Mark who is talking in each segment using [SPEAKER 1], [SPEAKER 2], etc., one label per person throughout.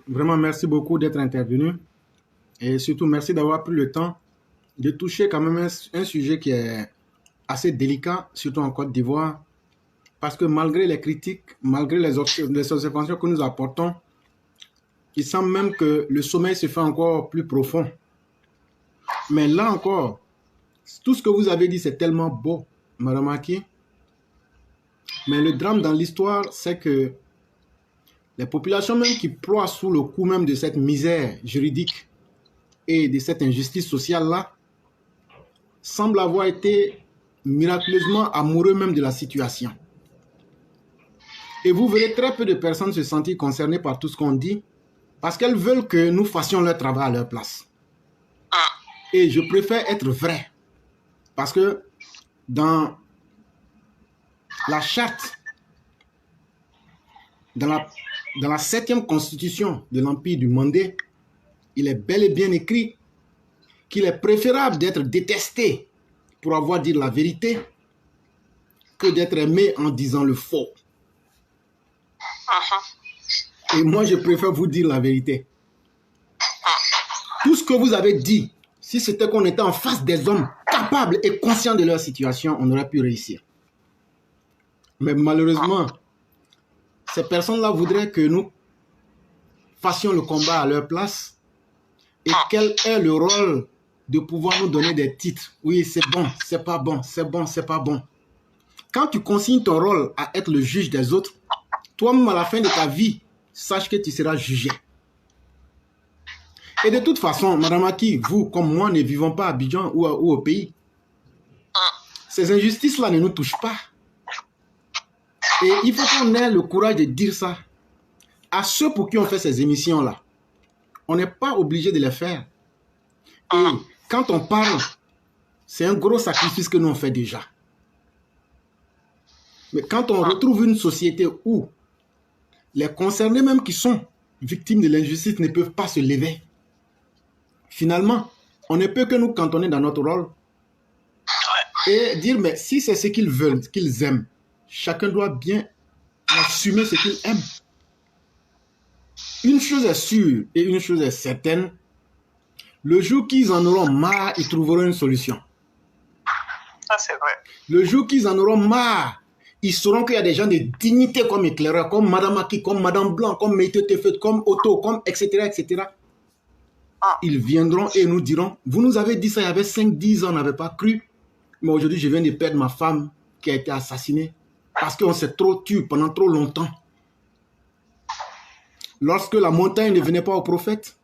[SPEAKER 1] Vraiment, merci beaucoup d'être intervenu. Et surtout, merci d'avoir pris le temps de toucher quand même un sujet qui est assez délicat, surtout en Côte d'Ivoire. Parce que malgré les critiques, malgré les observations que nous apportons, il semble même que le sommeil se fait encore plus profond. Mais là encore, tout ce que vous avez dit, c'est tellement beau, Madame Aki. Mais le drame dans l'histoire, c'est que les populations même qui ploient sous le coup même de cette misère juridique et de cette injustice sociale-là, semblent avoir été miraculeusement amoureux même de la situation. Et vous verrez très peu de personnes se sentir concernées par tout ce qu'on dit parce qu'elles veulent que nous fassions leur travail à leur place. Et je préfère être vrai parce que dans la charte, dans la 7e constitution de l'Empire du Mandé, il est bel et bien écrit qu'il est préférable d'être détesté pour avoir dit la vérité que d'être aimé en disant le faux. Et moi, je préfère vous dire la vérité. Tout ce que vous avez dit, si c'était qu'on était en face des hommes capables et conscients de leur situation, on aurait pu réussir. Mais malheureusement, ces personnes-là voudraient que nous fassions le combat à leur place. Et quel est le rôle de pouvoir nous donner des titres? Oui, c'est bon, c'est pas bon, c'est bon, c'est pas bon. Quand tu consignes ton rôle à être le juge des autres, toi-même à la fin de ta vie, sache que tu seras jugé. Et de toute façon, Madame Aki, vous comme moi ne vivons pas à Abidjan ou au pays. Ces injustices-là ne nous touchent pas. Et il faut qu'on ait le courage de dire ça à ceux pour qui on fait ces émissions-là. On n'est pas obligé de les faire. Et quand on parle, c'est un gros sacrifice que nous on fait déjà. Mais quand on retrouve une société où les concernés même qui sont victimes de l'injustice ne peuvent pas se lever, finalement, on ne peut que nous cantonner dans notre rôle et dire, mais si c'est ce qu'ils veulent, ce qu'ils aiment, chacun doit bien assumer ce qu'il aime. Une chose est sûre et une chose est certaine, le jour qu'ils en auront marre, ils trouveront une solution.
[SPEAKER 2] Ça, c'est vrai.
[SPEAKER 1] Le jour qu'ils en auront marre, ils sauront qu'il y a des gens de dignité comme éclaireur, comme Madame Aki, comme Madame Blanc, comme Meïté Tefet, comme Otto, comme etc., etc. Ils viendront et nous diront, vous nous avez dit ça il y avait 5-10 ans, on n'avait pas cru, mais aujourd'hui je viens de perdre ma femme qui a été assassinée parce qu'on s'est trop tué pendant trop longtemps. Lorsque la montagne ne venait pas au prophète,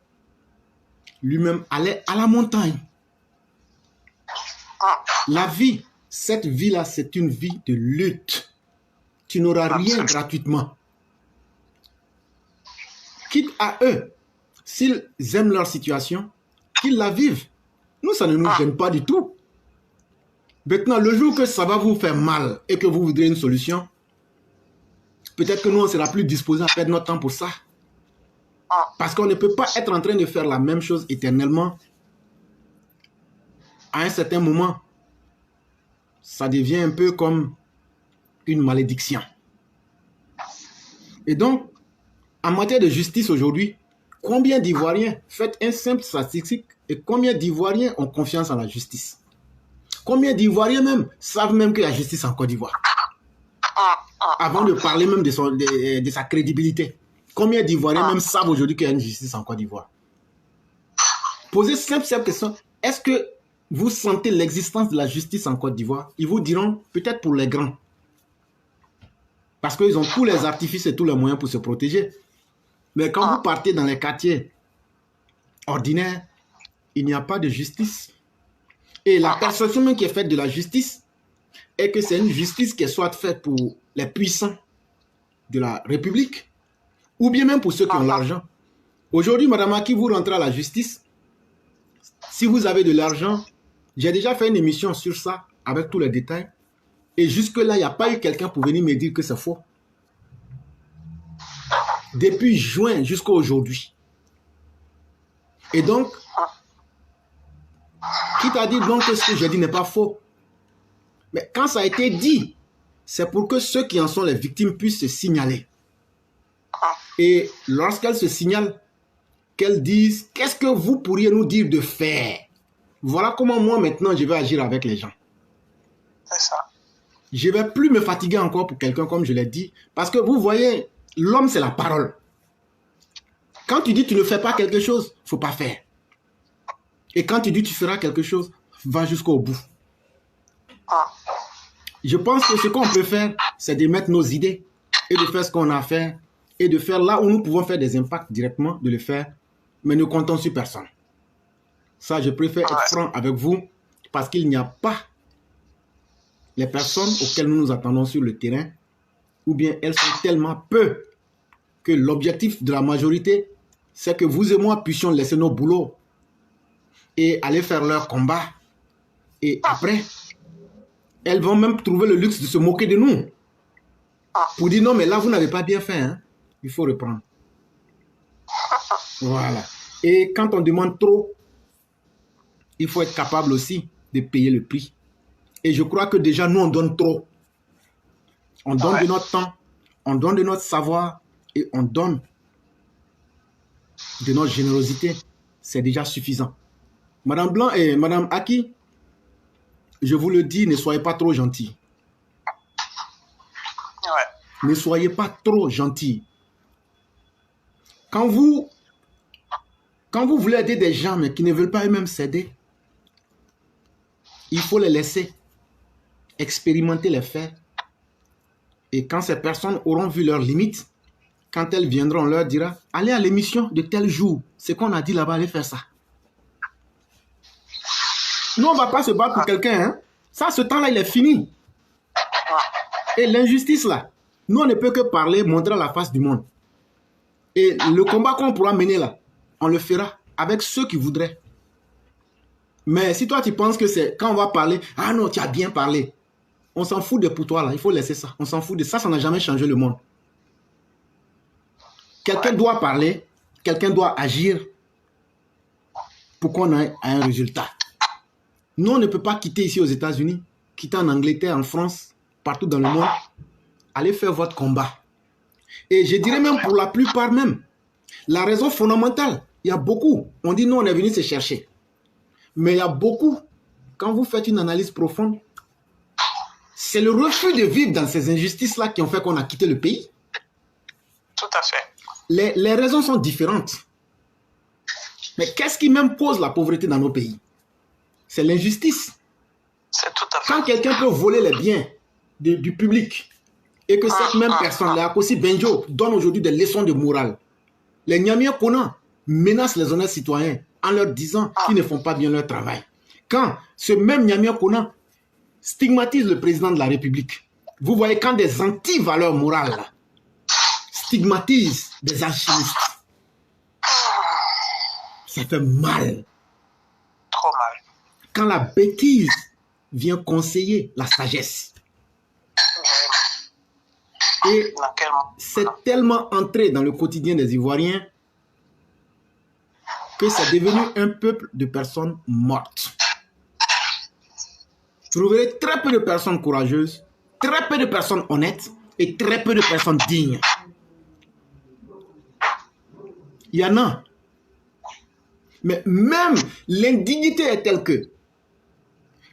[SPEAKER 1] lui-même allait à la montagne. La vie, cette vie-là, c'est une vie de lutte. Tu n'auras rien gratuitement. Quitte à eux, s'ils aiment leur situation, qu'ils la vivent. Nous, ça ne nous gêne pas du tout. Maintenant, le jour que ça va vous faire mal et que vous voudrez une solution, peut-être que nous, on sera plus disposés à perdre notre temps pour ça. Parce qu'on ne peut pas être en train de faire la même chose éternellement. À un certain moment, ça devient un peu comme une malédiction. Et donc, en matière de justice aujourd'hui, combien d'Ivoiriens, faites un simple statistique, et combien d'Ivoiriens ont confiance en la justice? Combien d'Ivoiriens même savent même qu'il y a justice en Côte d'Ivoire? Avant de parler même de sa crédibilité. Combien d'Ivoiriens même savent aujourd'hui qu'il y a une justice en Côte d'Ivoire? Posez cette question. Est-ce que vous sentez l'existence de la justice en Côte d'Ivoire? Ils vous diront peut-être pour les grands. Parce qu'ils ont tous les artifices et tous les moyens pour se protéger. Mais quand vous partez dans les quartiers ordinaires, il n'y a pas de justice. Et la perception même qui est faite de la justice est que c'est une justice qui est soit faite pour les puissants de la République ou bien même pour ceux qui ont l'argent. Aujourd'hui, Madame Aki, vous rentrez à la justice. Si vous avez de l'argent, j'ai déjà fait une émission sur ça avec tous les détails. Et jusque-là, il n'y a pas eu quelqu'un pour venir me dire que c'est faux. Depuis juin jusqu'à aujourd'hui. Et donc, qui t'a dit donc que ce que j'ai dit n'est pas faux? Mais quand ça a été dit, c'est pour que ceux qui en sont les victimes puissent se signaler. Et lorsqu'elles se signalent, qu'elles disent qu'est-ce que vous pourriez nous dire de faire. Voilà comment moi maintenant je vais agir avec les gens.
[SPEAKER 2] C'est ça.
[SPEAKER 1] Je ne vais plus me fatiguer encore pour quelqu'un comme je l'ai dit. Parce que vous voyez, l'homme c'est la parole. Quand tu dis tu ne fais pas quelque chose, il ne faut pas faire. Et quand tu dis tu feras quelque chose, va jusqu'au bout. Je pense que ce qu'on peut faire, c'est de mettre nos idées et de faire ce qu'on a à faire et de faire là où nous pouvons faire des impacts directement, de le faire, mais ne comptons sur personne. Ça, je préfère être franc avec vous parce qu'il n'y a pas les personnes auxquelles nous nous attendons sur le terrain, ou bien elles sont tellement peu que l'objectif de la majorité, c'est que vous et moi puissions laisser nos boulots et aller faire leur combat. Et après, elles vont même trouver le luxe de se moquer de nous. Pour dire non, mais là, vous n'avez pas bien fait. Hein? Il faut reprendre. Voilà. Et quand on demande trop, il faut être capable aussi de payer le prix. Et je crois que déjà, nous, on donne trop. On donne de notre temps, on donne de notre savoir et on donne de notre générosité. C'est déjà suffisant. Madame Blanc et Madame Aki, je vous le dis, ne soyez pas trop gentils. Ne soyez pas trop gentils. Quand vous voulez aider des gens mais qui ne veulent pas eux-mêmes s'aider, il faut les laisser expérimenter les faits. Et quand ces personnes auront vu leurs limites, quand elles viendront, on leur dira, allez à l'émission de tel jour. C'est qu'on a dit là-bas, allez faire ça. Nous, on ne va pas se battre pour quelqu'un. Hein? Ça, ce temps-là, il est fini. Et l'injustice, là, nous, on ne peut que parler, montrer la face du monde. Et le combat qu'on pourra mener là, on le fera avec ceux qui voudraient. Mais si toi, tu penses que c'est quand on va parler, ah non, tu as bien parlé. On s'en fout de pour toi là, il faut laisser ça. On s'en fout de ça, ça n'a jamais changé le monde. Quelqu'un doit parler, quelqu'un doit agir pour qu'on ait un résultat. Nous, on ne peut pas quitter ici aux États-Unis, quitter en Angleterre, en France, partout dans le monde. Allez faire votre combat. Et je dirais même pour la plupart même, la raison fondamentale, il y a beaucoup. On dit non, on est venu se chercher. Mais il y a beaucoup, quand vous faites une analyse profonde, c'est le refus de vivre dans ces injustices-là qui ont fait qu'on a quitté le pays.
[SPEAKER 2] Tout à fait.
[SPEAKER 1] Les raisons sont différentes. Mais qu'est-ce qui même cause la pauvreté dans nos pays? C'est l'injustice.
[SPEAKER 2] C'est tout à fait.
[SPEAKER 1] Quand quelqu'un peut voler les biens du public et que cette même personne, les Akossi Benjo, donne aujourd'hui des leçons de morale, les Nyamia Kona menacent les honnêtes citoyens en leur disant qu'ils ne font pas bien leur travail. Quand ce même Nyamia Kona stigmatise le président de la République, vous voyez quand des anti-valeurs morales là, stigmatisent des alchimistes, ça fait mal.
[SPEAKER 2] Trop mal.
[SPEAKER 1] Quand la bêtise vient conseiller la sagesse. Et c'est tellement entré dans le quotidien des Ivoiriens que c'est devenu un peuple de personnes mortes. Vous trouverez très peu de personnes courageuses, très peu de personnes honnêtes et très peu de personnes dignes. Il y en a. Mais même l'indignité est telle que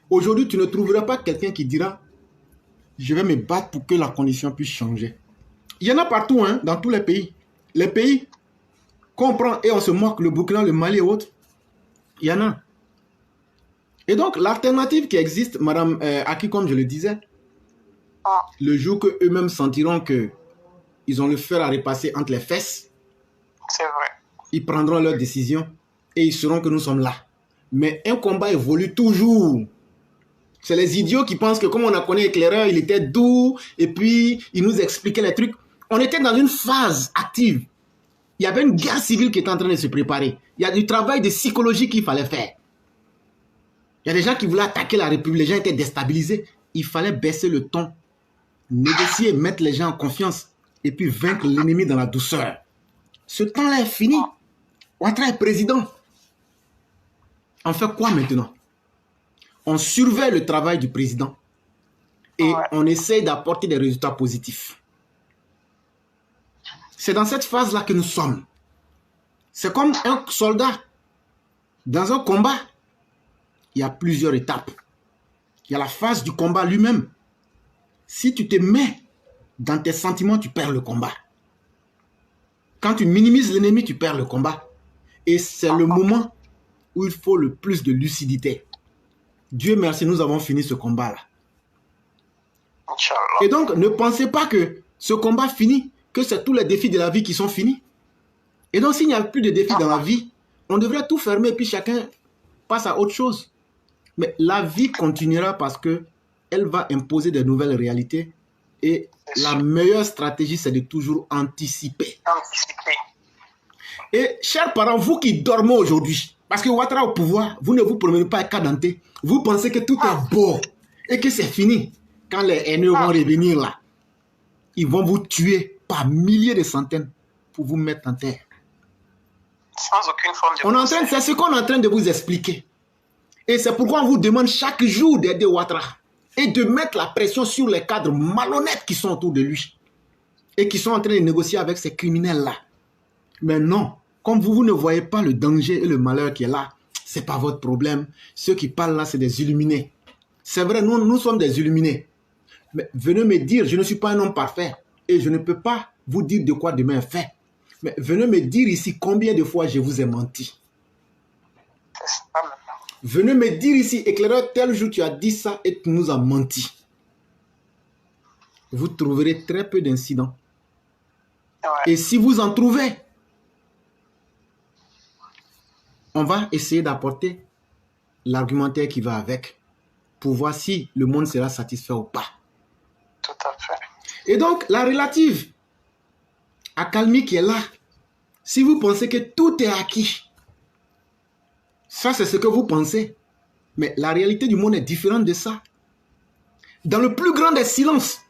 [SPEAKER 1] aujourd'hui, tu ne trouveras pas quelqu'un qui dira « Je vais me battre pour que la condition puisse changer ». Il y en a partout, hein, dans tous les pays. Les pays qu'on prend et on se moque, le Burkina, le Mali et autres, il y en a. Et donc, l'alternative qui existe, Madame Aki, comme je le disais, le jour qu'eux-mêmes sentiront qu'ils ont le fer à repasser entre les fesses,
[SPEAKER 2] c'est vrai.
[SPEAKER 1] Ils prendront leur décision et ils sauront que nous sommes là. Mais un combat évolue toujours. C'est les idiots qui pensent que comme on a connu Éclaireur, il était doux et puis il nous expliquait les trucs. On était dans une phase active. Il y avait une guerre civile qui était en train de se préparer. Il y a du travail de psychologie qu'il fallait faire. Il y a des gens qui voulaient attaquer la République. Les gens étaient déstabilisés. Il fallait baisser le ton, négocier, mettre les gens en confiance et puis vaincre l'ennemi dans la douceur. Ce temps-là est fini. Ouattara est président. On fait quoi maintenant? On surveille le travail du président et on essaie d'apporter des résultats positifs. C'est dans cette phase-là que nous sommes. C'est comme un soldat. Dans un combat, il y a plusieurs étapes. Il y a la phase du combat lui-même. Si tu te mets dans tes sentiments, tu perds le combat. Quand tu minimises l'ennemi, tu perds le combat. Et c'est le moment où il faut le plus de lucidité. Dieu merci, nous avons fini ce combat-là. Et donc, ne pensez pas que ce combat finit, que c'est tous les défis de la vie qui sont finis. Et donc, s'il n'y a plus de défis dans la vie, on devrait tout fermer et puis chacun passe à autre chose. Mais la vie continuera parce qu'elle va imposer de nouvelles réalités. Et la meilleure stratégie, c'est de toujours anticiper. Et chers parents, vous qui dormez aujourd'hui, parce que Ouattara au pouvoir, vous ne vous promenez pas à Kadante, vous pensez que tout est beau et que c'est fini. Quand les haineux vont revenir là, ils vont vous tuer par milliers de centaines pour vous mettre en terre.
[SPEAKER 2] Sans aucune forme de
[SPEAKER 1] C'est ce qu'on est en train de vous expliquer. Et c'est pourquoi on vous demande chaque jour d'aider Ouattara et de mettre la pression sur les cadres malhonnêtes qui sont autour de lui et qui sont en train de négocier avec ces criminels-là. Mais non, comme vous ne voyez pas le danger et le malheur qui est là, ce n'est pas votre problème. Ceux qui parlent là, c'est des illuminés. C'est vrai, nous sommes des illuminés. Mais venez me dire, je ne suis pas un homme parfait et je ne peux pas vous dire de quoi demain est fait. Mais venez me dire ici combien de fois je vous ai menti. Venez me dire ici, éclaireur, tel jour tu as dit ça et tu nous as menti. Vous trouverez très peu d'incidents. Et si vous en trouvez, on va essayer d'apporter l'argumentaire qui va avec pour voir si le monde sera satisfait ou pas.
[SPEAKER 2] Tout à fait.
[SPEAKER 1] Et donc, la relative accalmie qui est là, si vous pensez que tout est acquis, ça c'est ce que vous pensez. Mais la réalité du monde est différente de ça. Dans le plus grand des silences,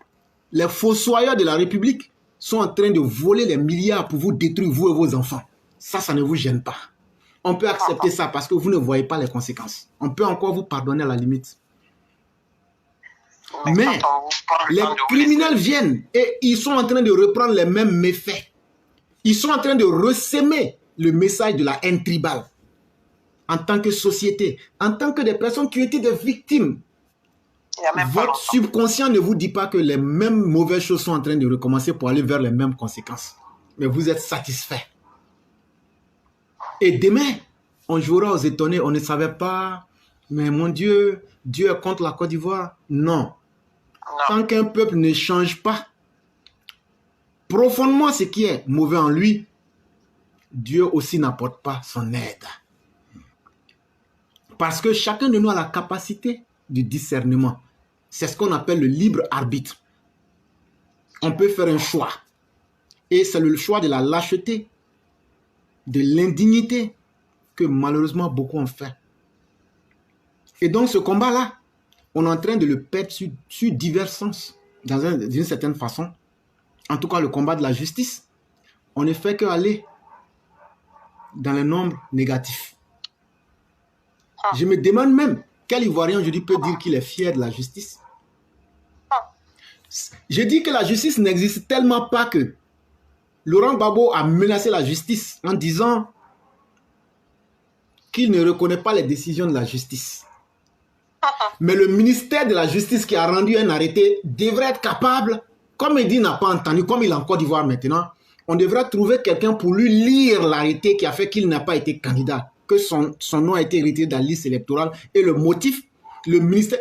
[SPEAKER 1] les fossoyeurs de la République sont en train de voler les milliards pour vous détruire, vous et vos enfants. Ça ne vous gêne pas. On peut accepter ça parce que vous ne voyez pas les conséquences. On peut encore vous pardonner à la limite. Mais les criminels viennent et ils sont en train de reprendre les mêmes méfaits. Ils sont en train de ressemer le message de la haine tribale. En tant que société, en tant que des personnes qui ont été des victimes. Votre subconscient ne vous dit pas que les mêmes mauvaises choses sont en train de recommencer pour aller vers les mêmes conséquences. Mais vous êtes satisfait. Et demain, on jouera aux étonnés. On ne savait pas. Mais mon Dieu, Dieu est contre la Côte d'Ivoire. Non. Tant qu'un peuple ne change pas profondément ce qui est mauvais en lui, Dieu aussi n'apporte pas son aide. Parce que chacun de nous a la capacité du discernement. C'est ce qu'on appelle le libre arbitre. On peut faire un choix. Et c'est le choix de la lâcheté, de l'indignité que malheureusement beaucoup ont fait. Et donc ce combat-là, on est en train de le perdre sur divers sens, d'une certaine façon. En tout cas, le combat de la justice, on ne fait qu'aller dans le nombre négatif. Je me demande même, quel Ivoirien aujourd'hui peut dire qu'il est fier de la justice? Je dis que la justice n'existe tellement pas que Laurent Gbagbo a menacé la justice en disant qu'il ne reconnaît pas les décisions de la justice. Mais le ministère de la Justice qui a rendu un arrêté devrait être capable, comme il dit n'a pas entendu, comme il est en Côte d'Ivoire maintenant, on devrait trouver quelqu'un pour lui lire l'arrêté qui a fait qu'il n'a pas été candidat, que son nom a été retiré de la liste électorale et le motif, le ministère,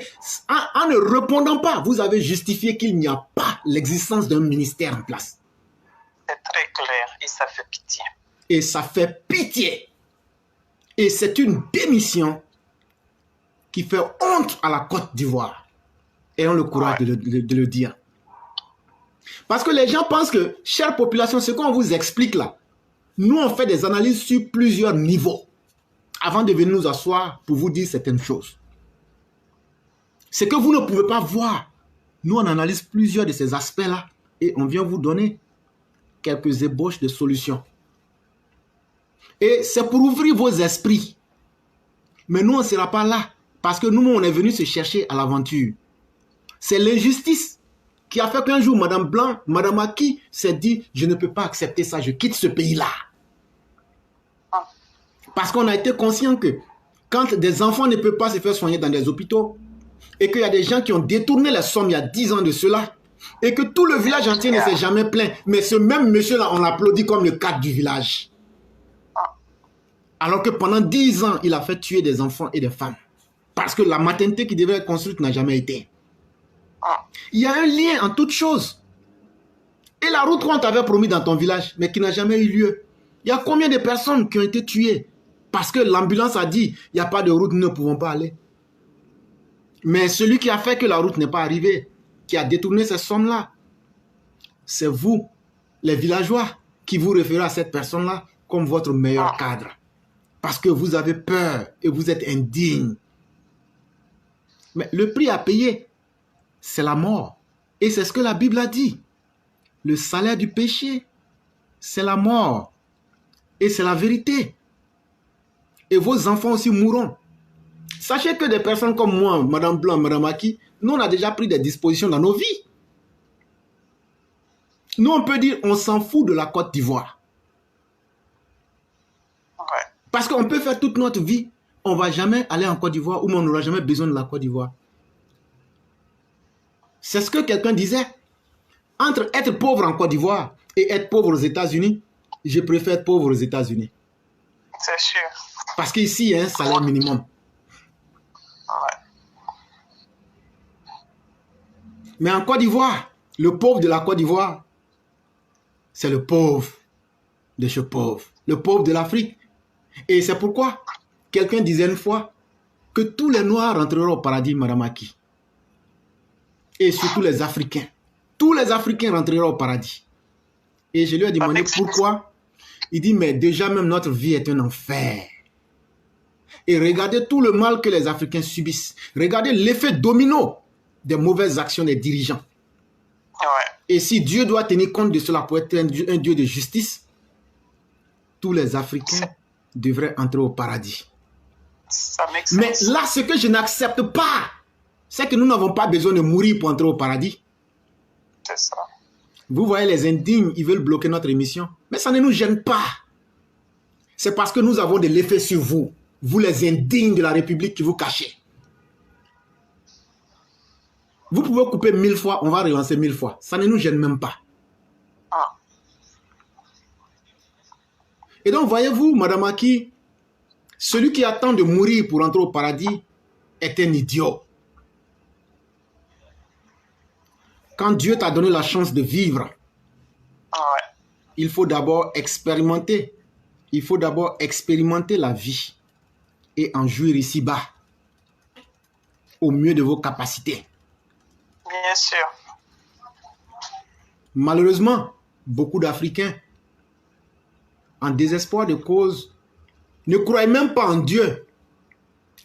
[SPEAKER 1] en ne répondant pas, vous avez justifié qu'il n'y a pas l'existence d'un ministère en place.
[SPEAKER 2] C'est très clair et ça fait pitié.
[SPEAKER 1] Et ça fait pitié. Et c'est une démission qui fait honte à la Côte d'Ivoire. Ayons le courage de le dire. Parce que les gens pensent que, chère population, ce qu'on vous explique là, nous on fait des analyses sur plusieurs niveaux avant de venir nous asseoir pour vous dire certaines choses. Ce que vous ne pouvez pas voir, nous on analyse plusieurs de ces aspects-là et on vient vous donner quelques ébauches de solutions. Et c'est pour ouvrir vos esprits. Mais nous on ne sera pas là parce que nous on est venu se chercher à l'aventure. C'est l'injustice qui a fait qu'un jour, Madame Blanc, Madame Aki s'est dit, je ne peux pas accepter ça, je quitte ce pays-là. Parce qu'on a été conscient que quand des enfants ne peuvent pas se faire soigner dans des hôpitaux et qu'il y a des gens qui ont détourné les sommes il y a 10 ans de cela et que tout le village entier ne s'est jamais plaint, mais ce même monsieur-là, on l'applaudit comme le cadre du village. Alors que pendant 10 ans, il a fait tuer des enfants et des femmes. Parce que la maternité qui devait être construite n'a jamais été. Il y a un lien en toutes choses. Et la route qu'on t'avait promis dans ton village, mais qui n'a jamais eu lieu. Il y a combien de personnes qui ont été tuées? Parce que l'ambulance a dit, il n'y a pas de route, nous ne pouvons pas aller. Mais celui qui a fait que la route n'est pas arrivée, qui a détourné ces sommes-là, c'est vous, les villageois, qui vous référez à cette personne-là comme votre meilleur cadre. Parce que vous avez peur et vous êtes indigne. Mais le prix à payer, c'est la mort. Et c'est ce que la Bible a dit. Le salaire du péché, c'est la mort. Et c'est la vérité. Et vos enfants aussi mourront. Sachez que des personnes comme moi, Madame Blanc, Madame Aki, nous on a déjà pris des dispositions dans nos vies. Nous on peut dire, on s'en fout de la Côte d'Ivoire. Parce qu'on peut faire toute notre vie, on ne va jamais aller en Côte d'Ivoire ou on n'aura jamais besoin de la Côte d'Ivoire. C'est ce que quelqu'un disait. Entre être pauvre en Côte d'Ivoire et être pauvre aux États-Unis, je préfère être pauvre aux États-Unis.
[SPEAKER 2] C'est sûr.
[SPEAKER 1] Parce qu'ici, il y a un salaire minimum. Mais en Côte d'Ivoire, le pauvre de la Côte d'Ivoire, c'est le pauvre de chez pauvre. Le pauvre de l'Afrique. Et c'est pourquoi quelqu'un disait une fois que tous les Noirs rentreront au paradis, Madame Aki. Et surtout les Africains. Tous les Africains rentreront au paradis. Et je lui ai demandé pourquoi. Il dit, mais déjà même notre vie est un enfer. Et regardez tout le mal que les Africains subissent. Regardez l'effet domino des mauvaises actions des dirigeants. Et si Dieu doit tenir compte de cela pour être un Dieu de justice, tous les Africains devraient entrer au paradis. Mais là, ce que je n'accepte pas, c'est que nous n'avons pas besoin de mourir pour entrer au paradis.
[SPEAKER 2] C'est ça.
[SPEAKER 1] Vous voyez les indignes, ils veulent bloquer notre émission. Mais ça ne nous gêne pas. C'est parce que nous avons de l'effet sur vous. Vous les indignes de la République qui vous cachez. Vous pouvez couper 1000 fois, on va relancer 1000 fois. Ça ne nous gêne même pas. Et donc, voyez-vous, Madame Aki, celui qui attend de mourir pour entrer au paradis est un idiot. Quand Dieu t'a donné la chance de vivre, il faut d'abord expérimenter. Il faut d'abord expérimenter la vie et en jouir ici-bas, au mieux de vos capacités.
[SPEAKER 2] Bien sûr.
[SPEAKER 1] Malheureusement, beaucoup d'Africains, en désespoir de cause, ne croient même pas en Dieu,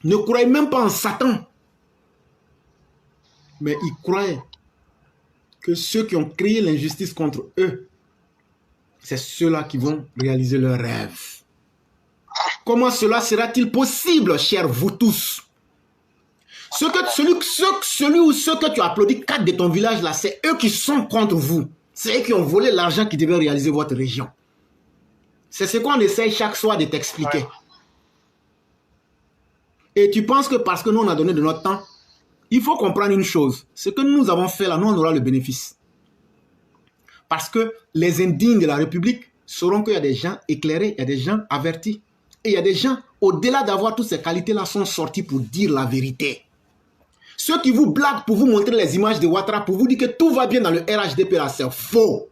[SPEAKER 1] ne croient même pas en Satan, mais ils croient que ceux qui ont créé l'injustice contre eux, c'est ceux-là qui vont réaliser leurs rêves. Comment cela sera-t-il possible, chers vous tous? Celui ou ceux que tu applaudis, 4 de ton village là, c'est eux qui sont contre vous. C'est eux qui ont volé l'argent qui devait réaliser votre région. C'est ce qu'on essaye chaque soir de t'expliquer. Et tu penses que parce que nous on a donné de notre temps, il faut comprendre une chose. Ce que nous avons fait là, nous on aura le bénéfice. Parce que les indignes de la République sauront qu'il y a des gens éclairés, il y a des gens avertis. Et il y a des gens, au-delà d'avoir toutes ces qualités-là, sont sortis pour dire la vérité. Ceux qui vous blaguent pour vous montrer les images de Ouattara, pour vous dire que tout va bien dans le RHDP là, c'est faux.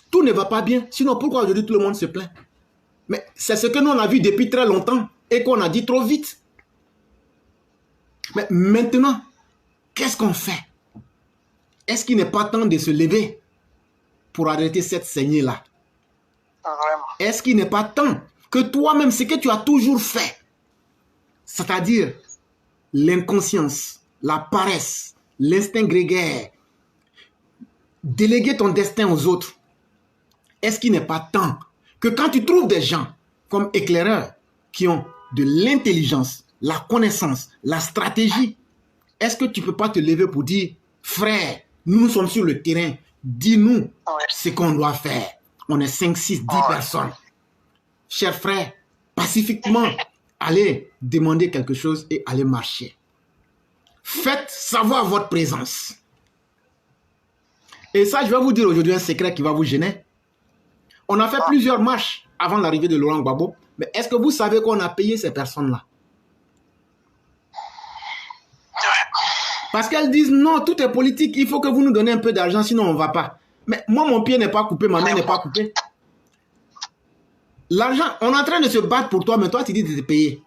[SPEAKER 1] Tout ne va pas bien. Sinon, pourquoi aujourd'hui tout le monde se plaint? Mais c'est ce que nous on a vu depuis très longtemps et qu'on a dit trop vite. Mais maintenant, qu'est-ce qu'on fait? Est-ce qu'il n'est pas temps de se lever pour arrêter cette saignée-là? Est-ce qu'il n'est pas temps que toi-même, ce que tu as toujours fait, c'est-à-dire l'inconscience, la paresse, l'instinct grégaire, déléguer ton destin aux autres, est-ce qu'il n'est pas temps que quand tu trouves des gens comme éclaireurs qui ont de l'intelligence, la connaissance, la stratégie, est-ce que tu ne peux pas te lever pour dire, frère, nous sommes sur le terrain, dis-nous ce qu'on doit faire. On est 5, 6, 10 personnes. chers frères, pacifiquement, allez demander quelque chose et allez marcher. Faites savoir votre présence. Et ça, je vais vous dire aujourd'hui un secret qui va vous gêner. On a fait plusieurs marches avant l'arrivée de Laurent Gbagbo. Mais est-ce que vous savez qu'on a payé ces personnes-là? Parce qu'elles disent non, tout est politique, il faut que vous nous donnez un peu d'argent, sinon on ne va pas. Mais moi, mon pied n'est pas coupé, ma main n'est pas coupée. L'argent, on est en train de se battre pour toi, mais toi, tu dis de te payer.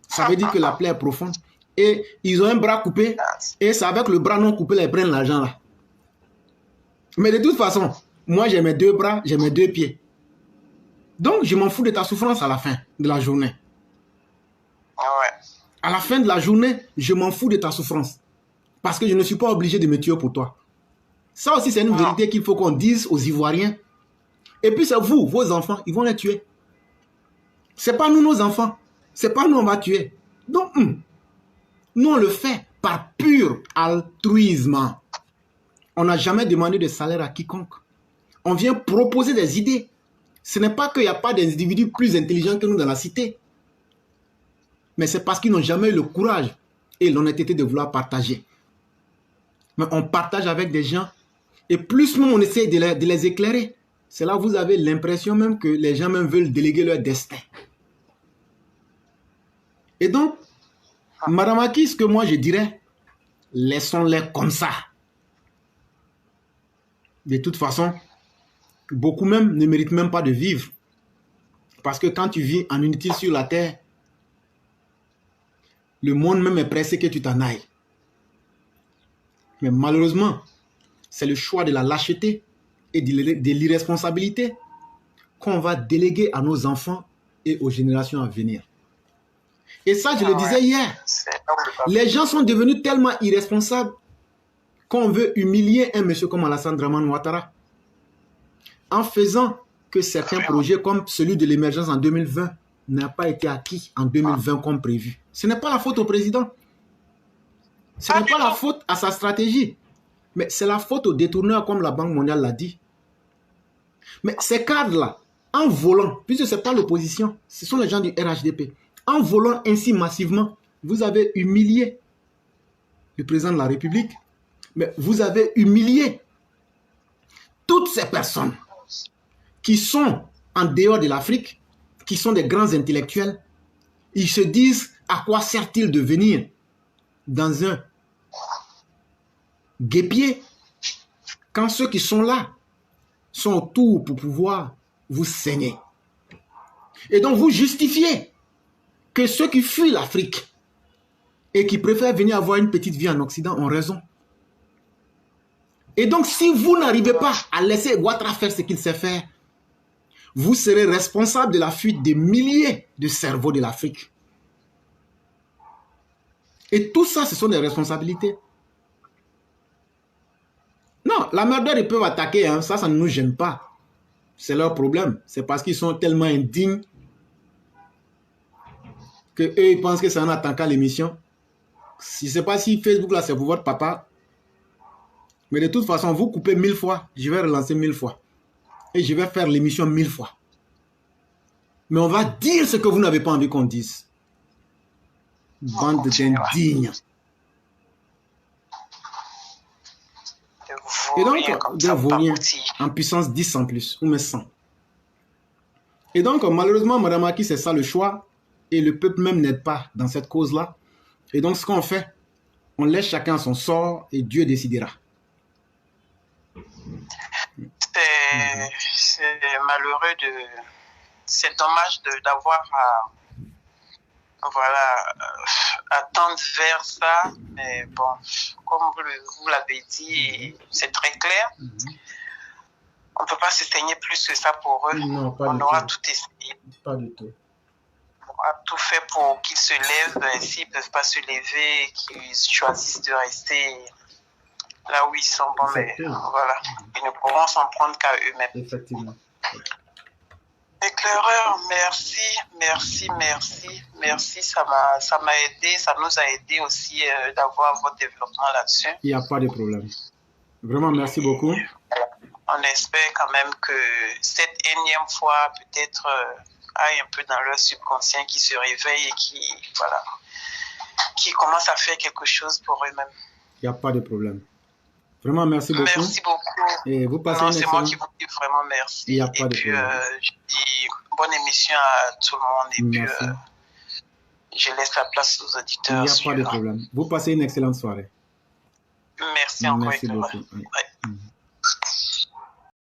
[SPEAKER 1] Ça veut dire que la plaie est profonde. Et ils ont un bras coupé, et c'est avec le bras non coupé qu'ils prennent l'argent là. Mais de toute façon, moi, j'ai mes 2 bras, j'ai mes 2 pieds. Donc, je m'en fous de ta souffrance à la fin de la journée. À la fin de la journée, je m'en fous de ta souffrance. Parce que je ne suis pas obligé de me tuer pour toi. Ça aussi, c'est une vérité qu'il faut qu'on dise aux Ivoiriens. Et puis, c'est vous, vos enfants, ils vont les tuer. C'est pas nous, nos enfants. C'est pas nous, on va tuer. Donc, nous, on le fait par pur altruisme. On n'a jamais demandé de salaire à quiconque. On vient proposer des idées. Ce n'est pas qu'il n'y a pas d'individus plus intelligents que nous dans la cité. Mais c'est parce qu'ils n'ont jamais eu le courage et l'honnêteté de vouloir partager. Mais on partage avec des gens. Et plus même on essaie de les éclairer, c'est là où vous avez l'impression même que les gens même veulent déléguer leur destin. Et donc, Madame Aki, ce que moi je dirais, laissons-les comme ça. De toute façon, beaucoup même ne méritent même pas de vivre. Parce que quand tu vis en unité sur la terre, le monde même est pressé que tu t'en ailles. Mais malheureusement, c'est le choix de la lâcheté et de l'irresponsabilité qu'on va déléguer à nos enfants et aux générations à venir. Et ça, je le disais hier, les gens sont devenus tellement irresponsables qu'on veut humilier un monsieur comme Alassane Dramane Ouattara en faisant que certains projets comme celui de l'émergence en 2020 n'a pas été acquis en 2020 comme prévu. Ce n'est pas la faute au président. Ce n'est pas la faute à sa stratégie. Mais c'est la faute aux détourneurs comme la Banque mondiale l'a dit. Mais ces cadres-là, en volant, puisque ce n'est pas l'opposition, ce sont les gens du RHDP, en volant ainsi massivement, vous avez humilié le président de la République, mais vous avez humilié toutes ces personnes qui sont en dehors de l'Afrique, qui sont des grands intellectuels. Ils se disent à quoi sert-il de venir dans un guêpier quand ceux qui sont là sont autour pour pouvoir vous saigner. Et donc vous justifiez que ceux qui fuient l'Afrique et qui préfèrent venir avoir une petite vie en Occident ont raison. Et donc si vous n'arrivez pas à laisser Ouattara faire ce qu'il sait faire, vous serez responsable de la fuite des milliers de cerveaux de l'Afrique. Et tout ça, ce sont des responsabilités. Non, la merdeur, ils peuvent attaquer, hein. Ça ne nous gêne pas. C'est leur problème. C'est parce qu'ils sont tellement indignes qu'eux, ils pensent que c'est en attaquant l'émission. Je ne sais pas si Facebook, là, c'est pour votre papa. Mais de toute façon, vous coupez 1000 fois, je vais relancer 1000 fois. Et je vais faire l'émission 1000 fois. Mais on va dire ce que vous n'avez pas envie qu'on dise. Bande d'indignes. Et donc, des vauriens en puissance 10 en plus, ou même 100. Et donc, malheureusement, Madame Aki, c'est ça le choix. Et le peuple même n'aide pas dans cette cause-là. Et donc, ce qu'on fait, on laisse chacun son sort et Dieu décidera.
[SPEAKER 2] C'est malheureux c'est dommage d'avoir à tendre vers ça, mais bon, comme vous l'avez dit, c'est très clair. On ne peut pas se saigner plus que ça pour eux.
[SPEAKER 1] Non,
[SPEAKER 2] on aura tout essayé.
[SPEAKER 1] Pas du tout.
[SPEAKER 2] On aura tout fait pour qu'ils se lèvent. S'ils ne peuvent pas se lever, qu'ils choisissent de rester là où ils sont. Bon, mais voilà, ils ne pourront s'en prendre qu'à eux-mêmes.
[SPEAKER 1] Effectivement.
[SPEAKER 2] Éclaireur, merci, ça m'a aidé, ça nous a aidé aussi d'avoir votre développement là-dessus.
[SPEAKER 1] Il n'y a pas de problème. Vraiment, merci beaucoup.
[SPEAKER 2] On on espère quand même que cette énième fois, peut-être, aille un peu dans leur subconscient qui se réveille et qui commence à faire quelque chose pour eux-mêmes.
[SPEAKER 1] Il n'y a pas de problème. Vraiment, merci beaucoup.
[SPEAKER 2] Merci beaucoup.
[SPEAKER 1] Et vous passez
[SPEAKER 2] non, c'est moi qui vous dis vraiment merci.
[SPEAKER 1] Il n'y a pas de problème.
[SPEAKER 2] Je dis bonne émission à tout le monde. Et
[SPEAKER 1] merci.
[SPEAKER 2] Puis, je laisse la place aux auditeurs.
[SPEAKER 1] Il n'y a pas de problème. Vous passez une excellente soirée.
[SPEAKER 2] Merci encore.
[SPEAKER 1] Merci beaucoup. Ouais.